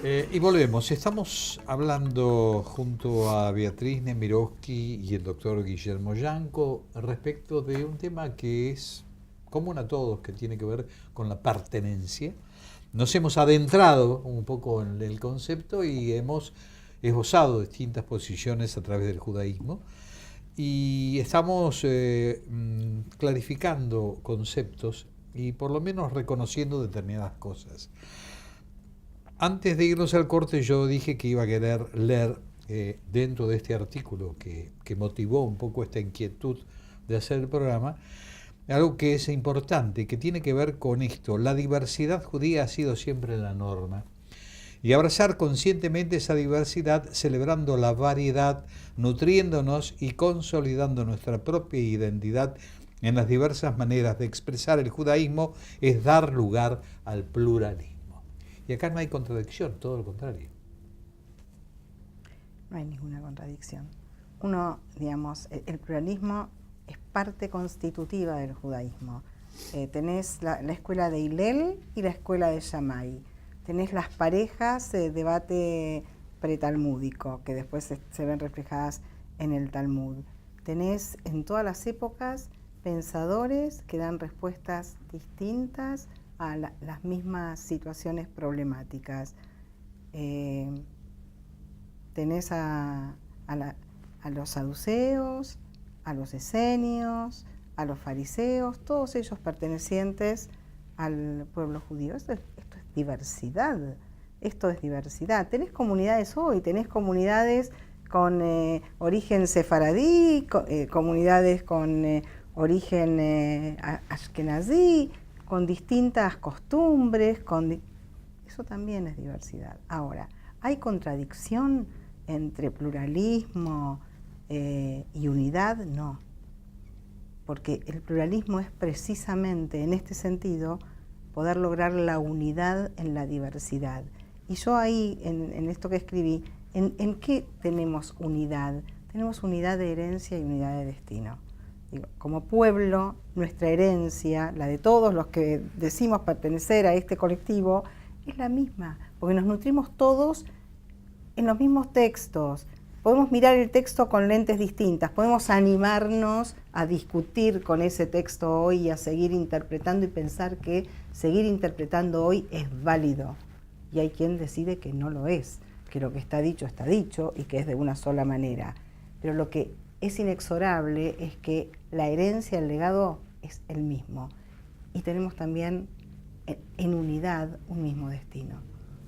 Y volvemos. Estamos hablando junto a Beatriz Nemirovsky y el doctor Guillermo Yanco respecto de un tema que es común a todos, que tiene que ver con la pertenencia. Nos hemos adentrado un poco en el concepto y hemos esbozado distintas posiciones a través del judaísmo y estamos clarificando conceptos y por lo menos reconociendo determinadas cosas. Antes de irnos al corte yo dije que iba a querer leer dentro de este artículo que motivó un poco esta inquietud de hacer el programa, algo que es importante, que tiene que ver con esto. La diversidad judía ha sido siempre la norma. Y abrazar conscientemente esa diversidad, celebrando la variedad, nutriéndonos y consolidando nuestra propia identidad en las diversas maneras de expresar el judaísmo, es dar lugar al pluralismo. Y acá no hay contradicción, todo lo contrario. No hay ninguna contradicción. Uno, digamos, el pluralismo es parte constitutiva del judaísmo. Tenés la escuela de Hillel y la escuela de Shammai. Tenés las parejas de debate pretalmúdico, que después se ven reflejadas en el Talmud. Tenés en todas las épocas pensadores que dan respuestas distintas a las mismas situaciones problemáticas. Tenés a los saduceos, a los esenios, a los fariseos, todos ellos pertenecientes al pueblo judío. Esto es diversidad, esto es diversidad. Tenés comunidades hoy, tenés comunidades con origen sefaradí, comunidades con origen ashkenazí, con distintas costumbres, eso también es diversidad. Ahora, ¿hay contradicción entre pluralismo y unidad? No, porque el pluralismo es precisamente en este sentido poder lograr la unidad en la diversidad. Y yo ahí, en esto que escribí, ¿en qué tenemos unidad? Tenemos unidad de herencia y unidad de destino. Digo, como pueblo, nuestra herencia, la de todos los que decimos pertenecer a este colectivo, es la misma, porque nos nutrimos todos en los mismos textos. Podemos mirar el texto con lentes distintas, podemos animarnos a discutir con ese texto hoy y a seguir interpretando y pensar que seguir interpretando hoy es válido. Y hay quien decide que no lo es, que lo que está dicho y que es de una sola manera. Pero lo que es inexorable es que la herencia, el legado es el mismo. Y tenemos también en unidad un mismo destino.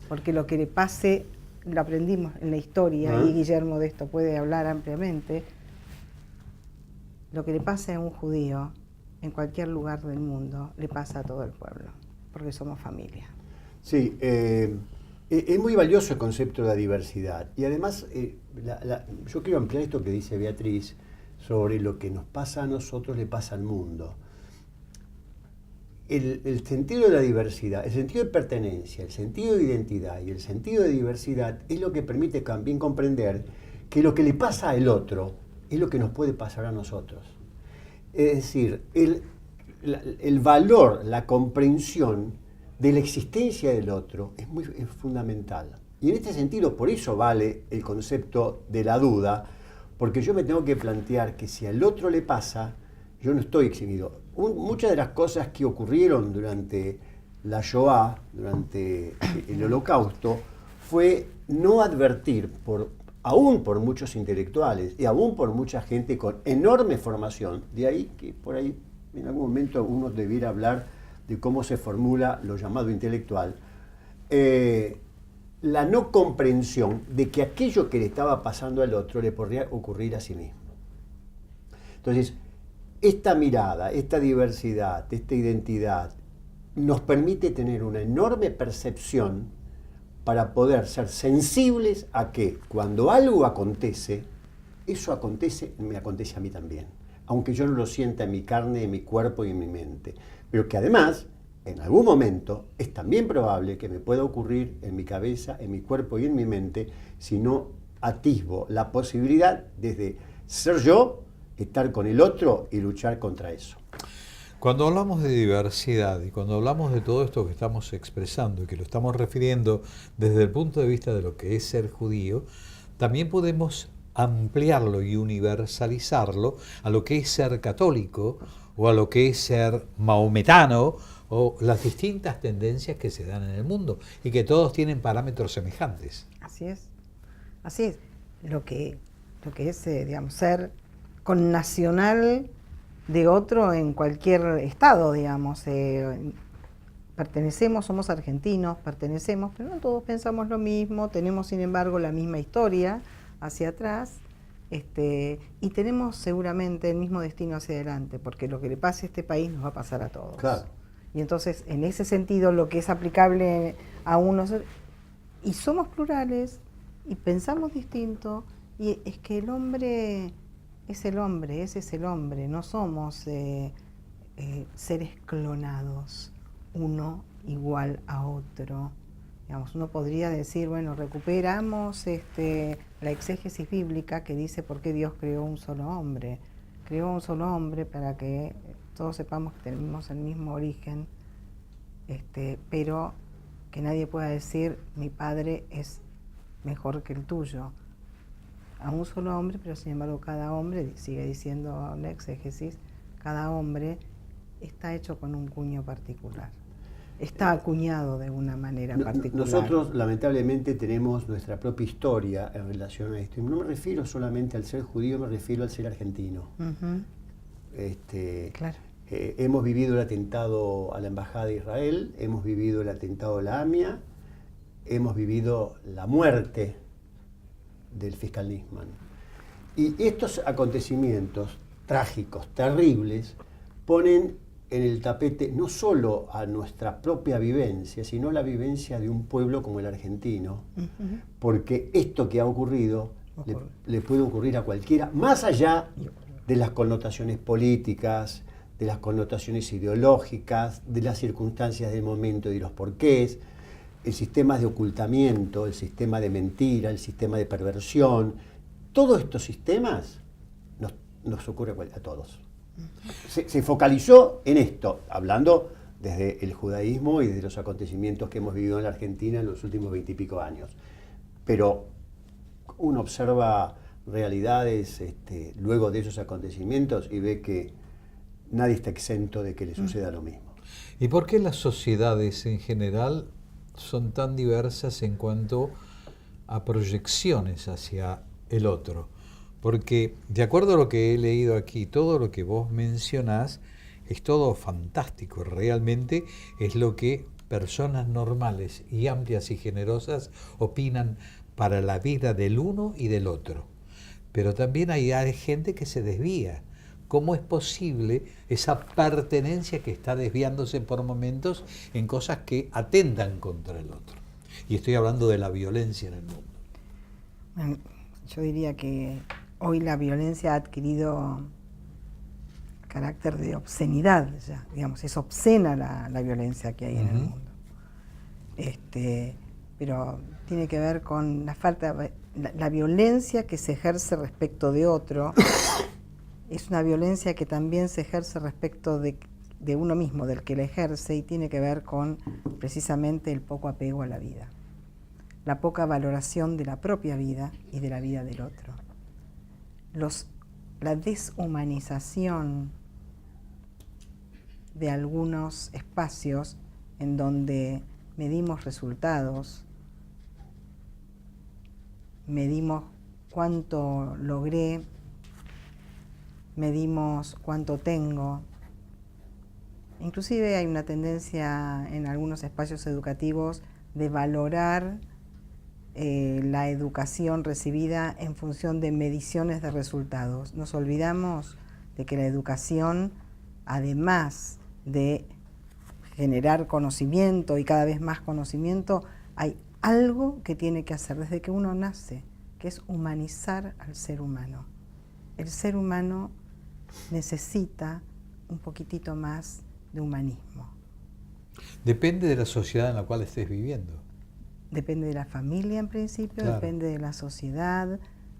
Porque lo que le pase, lo aprendimos en la historia, y Guillermo de esto puede hablar ampliamente, lo que le pase a un judío en cualquier lugar del mundo, le pasa a todo el pueblo, porque somos familia. Sí, es muy valioso el concepto de la diversidad. Y además, yo quiero ampliar esto que dice Beatriz sobre lo que nos pasa a nosotros, le pasa al mundo. El sentido de la diversidad, el sentido de pertenencia, el sentido de identidad y el sentido de diversidad es lo que permite también comprender que lo que le pasa al otro es lo que nos puede pasar a nosotros. Es decir, el valor, la comprensión de la existencia del otro es fundamental. Y en este sentido, por eso vale el concepto de la duda, porque yo me tengo que plantear que si al otro le pasa, yo no estoy eximido. Muchas de las cosas que ocurrieron durante la Shoah, durante el Holocausto, fue no advertir, aún por muchos intelectuales y aún por mucha gente con enorme formación, de ahí que por ahí en algún momento uno debiera hablar de cómo se formula lo llamado intelectual, la no comprensión de que aquello que le estaba pasando al otro le podría ocurrir a sí mismo. Entonces, esta mirada, esta diversidad, esta identidad, nos permite tener una enorme percepción para poder ser sensibles a que cuando algo acontece, eso me acontece a mí también, aunque yo no lo sienta en mi carne, en mi cuerpo y en mi mente. Pero que además, en algún momento, es también probable que me pueda ocurrir en mi cabeza, en mi cuerpo y en mi mente, si no atisbo la posibilidad desde ser yo, estar con el otro y luchar contra eso. Cuando hablamos de diversidad y cuando hablamos de todo esto que estamos expresando y que lo estamos refiriendo desde el punto de vista de lo que es ser judío, también podemos ampliarlo y universalizarlo a lo que es ser católico o a lo que es ser maometano o las distintas tendencias que se dan en el mundo y que todos tienen parámetros semejantes. Así es. Así es. Lo que es, digamos, ser connacional de otro en cualquier estado, digamos. Pertenecemos, somos argentinos, pertenecemos, pero no todos pensamos lo mismo, tenemos sin embargo la misma historia hacia atrás, y tenemos seguramente el mismo destino hacia adelante, porque lo que le pase a este país nos va a pasar a todos. Claro. Y entonces, en ese sentido, lo que es aplicable a unos, y somos plurales, y pensamos distinto, y es que el hombre es el hombre, ese es el hombre, no somos seres clonados, uno igual a otro. Digamos, uno podría decir, bueno, recuperamos la exégesis bíblica que dice por qué Dios creó un solo hombre. Creó un solo hombre para que todos sepamos que tenemos el mismo origen, pero que nadie pueda decir mi padre es mejor que el tuyo. A un solo hombre, pero sin embargo cada hombre, sigue diciendo la exégesis, cada hombre está hecho con un cuño particular. Está acuñado de una manera particular. Nosotros lamentablemente tenemos nuestra propia historia en relación a esto. Y no me refiero solamente al ser judío, me refiero al ser argentino. Uh-huh. Claro. Hemos vivido el atentado a la Embajada de Israel, hemos vivido el atentado a la AMIA, hemos vivido la muerte del fiscal Nisman. Y estos acontecimientos trágicos, terribles, ponen en el tapete no solo a nuestra propia vivencia, sino la vivencia de un pueblo como el argentino, uh-huh. Porque esto que ha ocurrido le puede ocurrir a cualquiera, más allá de las connotaciones políticas, de las connotaciones ideológicas, de las circunstancias del momento y de los porqués, el sistema de ocultamiento, el sistema de mentira, el sistema de perversión. Todos estos sistemas nos ocurre a todos. Se focalizó en esto, hablando desde el judaísmo y desde los acontecimientos que hemos vivido en la Argentina en los últimos 20 y pico años. Pero uno observa realidades luego de esos acontecimientos y ve que nadie está exento de que le suceda lo mismo. ¿Y por qué las sociedades en general son tan diversas en cuanto a proyecciones hacia el otro? Porque de acuerdo a lo que he leído aquí, todo lo que vos mencionás es todo fantástico, realmente es lo que personas normales y amplias y generosas opinan para la vida del uno y del otro. Pero también hay gente que se desvía. ¿Cómo es posible esa pertenencia que está desviándose por momentos en cosas que atentan contra el otro? Y estoy hablando de la violencia en el mundo. Bueno, yo diría que hoy la violencia ha adquirido carácter de obscenidad, ya, digamos, es obscena la violencia que hay en el mundo. Pero tiene que ver con la falta, la violencia que se ejerce respecto de otro, es una violencia que también se ejerce respecto de uno mismo, del que la ejerce, y tiene que ver con precisamente el poco apego a la vida, la poca valoración de la propia vida y de la vida del otro. La deshumanización de algunos espacios en donde medimos resultados, medimos cuánto logré, medimos cuánto tengo. Inclusive hay una tendencia en algunos espacios educativos de valorar la educación recibida en función de mediciones de resultados. Nos olvidamos de que la educación, además de generar conocimiento y cada vez más conocimiento, hay algo que tiene que hacer desde que uno nace, que es humanizar al ser humano. El ser humano necesita un poquitito más de humanismo. Depende de la sociedad en la cual estés viviendo. Depende de la familia en principio, claro. Depende de la sociedad,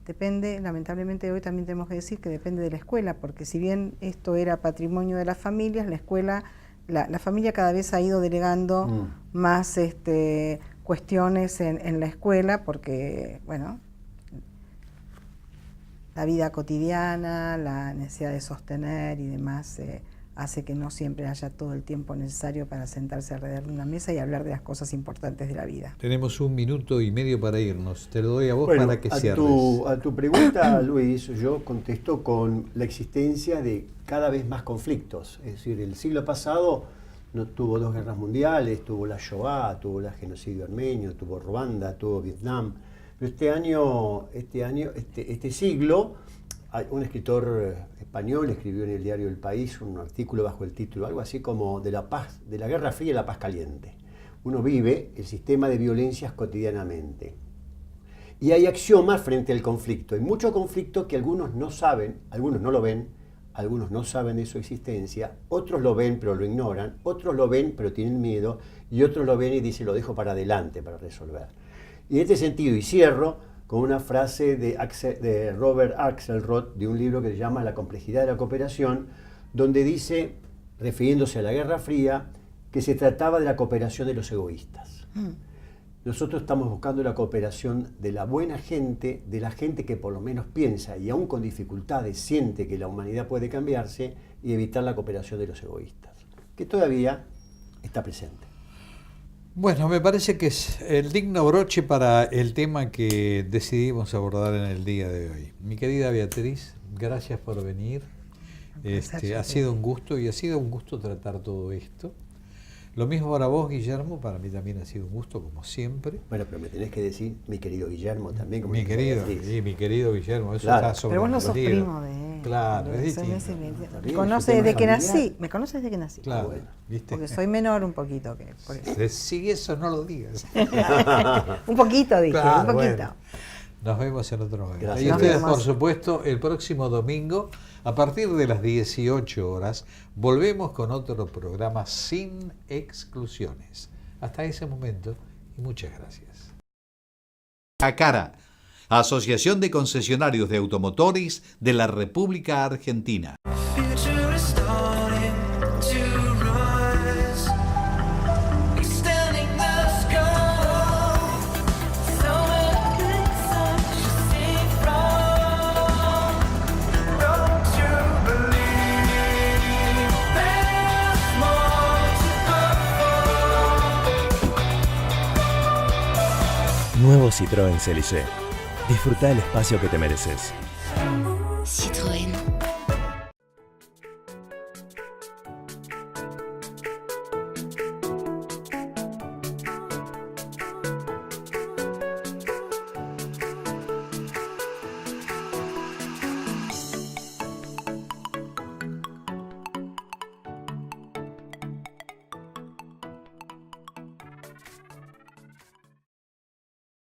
Depende, lamentablemente hoy también tenemos que decir que depende de la escuela, porque si bien esto era patrimonio de las familias, la escuela, la familia cada vez ha ido delegando más cuestiones en la escuela, porque, bueno, la vida cotidiana, la necesidad de sostener y demás hace que no siempre haya todo el tiempo necesario para sentarse alrededor de una mesa y hablar de las cosas importantes de la vida. Tenemos 1 minuto y medio para irnos. Te lo doy a vos Bueno, para que cierres. A tu pregunta, Luis, yo contesto con la existencia de cada vez más conflictos. Es decir, el siglo pasado no tuvo 2 guerras mundiales, tuvo la Shoah, tuvo el genocidio armenio, tuvo Ruanda, tuvo Vietnam. Pero este siglo, un escritor español escribió en el diario El País un artículo bajo el título, algo así como de la Guerra Fría y la paz caliente. Uno vive el sistema de violencias cotidianamente. Y hay axiomas frente al conflicto. Hay mucho conflicto que algunos no saben, algunos no lo ven, algunos no saben de su existencia, otros lo ven pero lo ignoran, otros lo ven pero tienen miedo, y otros lo ven y dicen lo dejo para adelante para resolver. Y en este sentido, y cierro con una frase de Robert Axelrod, de un libro que se llama La complejidad de la cooperación, donde dice, refiriéndose a la Guerra Fría, que se trataba de la cooperación de los egoístas. Nosotros estamos buscando la cooperación de la buena gente, de la gente que por lo menos piensa y aún con dificultades siente que la humanidad puede cambiarse, y evitar la cooperación de los egoístas, que todavía está presente. Bueno, me parece que es el digno broche para el tema que decidimos abordar en el día de hoy. Mi querida Beatriz, gracias por venir. Ha sido un gusto, y ha sido un gusto tratar todo esto. Lo mismo para vos, Guillermo, para mí también ha sido un gusto, como siempre. Bueno, pero me tenés que decir, mi querido Guillermo, también. Como mi querido Guillermo, eso claro. está sobre. Pero vos no sos primo de él. Claro, es distinto. Me conoces desde que nací. Me conoces desde que nací. Claro, bueno. ¿viste? Porque soy menor un poquito que por eso. Si eso no lo digas. Un poquito, dije, Claro, un poquito. bueno. Nos vemos en otro momento. Gracias. Y ustedes, Nos vemos. por supuesto, el próximo domingo, a partir de las 18 horas, volvemos con otro programa sin exclusiones. Hasta ese momento, y muchas gracias. ACARA, Asociación de Concesionarios de Automotores de la República Argentina. Nuevo Citroën CLG. Disfruta el espacio que te mereces. Citroën.